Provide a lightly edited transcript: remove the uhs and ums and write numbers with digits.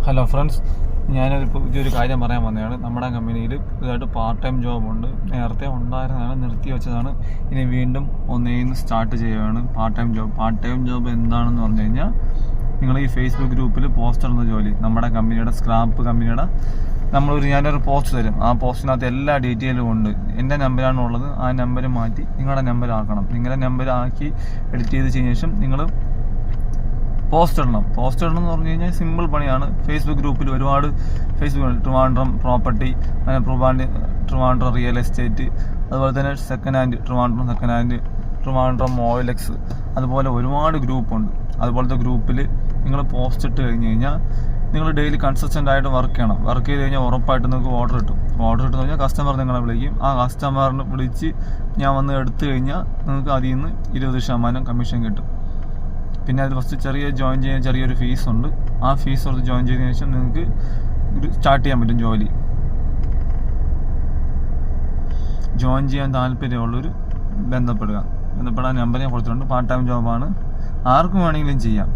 Hello friends, ഞാനൊരു പുതിയൊരു കാര്യം പറയാൻ വന്നതാണ്. നമ്മുടെ കമ്പനിയിൽ ഇതായിട്ട് പാർട്ട് ടൈം ജോബുണ്ട്. നേരത്തെ ഉണ്ടായിരുന്നതാണ്, നിർത്തി വെച്ചതാണ്. ഇനി വീണ്ടും ഒന്നേന്ന് സ്റ്റാർട്ട് ചെയ്യുകയാണ് പാർട്ട് ടൈം ജോബ് എന്താണെന്ന് പറഞ്ഞു കഴിഞ്ഞാൽ, നിങ്ങൾ ഈ ഫേസ്ബുക്ക് ഗ്രൂപ്പിൽ പോസ്റ്റ് ഇടുന്ന ജോലി, നമ്മുടെ കമ്പനിയുടെ സ്ക്രാപ്പ് കമ്പനിയുടെ ഞാനൊരു പോസ്റ്റ് തരും. ആ പോസ്റ്റിനകത്ത് എല്ലാ ഡീറ്റെയിലും ഉണ്ട്. എൻ്റെ നമ്പറാണ് ഉള്ളത്. ആ നമ്പർ മാറ്റി നിങ്ങളുടെ നമ്പർ ആക്കണം. നിങ്ങളുടെ നമ്പർ ആക്കി എഡിറ്റ് ചെയ്ത് ശേഷം നിങ്ങൾ പോസ്റ്റ് ഇടണം എന്ന് പറഞ്ഞു കഴിഞ്ഞാൽ സിമ്പിൾ പണിയാണ്. ഫേസ്ബുക്ക് ഗ്രൂപ്പിൽ ഒരുപാട് Trivandrum property, Trivandrum real estate, അതുപോലെ തന്നെ ട്രിവാൻഡ്രം OLX, അതുപോലെ ഒരുപാട് ഗ്രൂപ്പുണ്ട്. അതുപോലത്തെ ഗ്രൂപ്പിൽ നിങ്ങൾ പോസ്റ്റ് ഇട്ട് കഴിഞ്ഞ് കഴിഞ്ഞാൽ നിങ്ങൾ ഡെയിലി കൺസിസ്റ്റൻ്റ് ആയിട്ട് വർക്ക് ചെയ്യണം. വർക്ക് ചെയ്ത് കഴിഞ്ഞാൽ ഉറപ്പായിട്ട് നിങ്ങൾക്ക് ഓർഡർ കിട്ടുമെന്ന് പറഞ്ഞാൽ കസ്റ്റമർ നിങ്ങളെ വിളിക്കും. ആ കസ്റ്റമറിനെ വിളിച്ച് ഞാൻ വന്ന് എടുത്തു കഴിഞ്ഞാൽ നിങ്ങൾക്ക് അതിൽ നിന്ന് 20% കമ്മീഷൻ കിട്ടും. പിന്നെ അത് ഫസ്റ്റ് ജോയിൻ ചെയ്യാൻ ചെറിയൊരു ഫീസുണ്ട്. ആ ഫീസ് കൊടുത്ത് ജോയിൻ ചെയ്തതിനു ശേഷം നിങ്ങൾക്ക് സ്റ്റാർട്ട് ചെയ്യാൻ പറ്റും ജോലി. ജോയിൻ ചെയ്യാൻ താല്പര്യമുള്ളവർ ബന്ധപ്പെടാൻ നമ്പർ ഞാൻ കൊടുത്തിട്ടുണ്ട്. പാർട്ട് ടൈം ജോബാണ്, ആർക്കും വേണമെങ്കിലും ചെയ്യാം.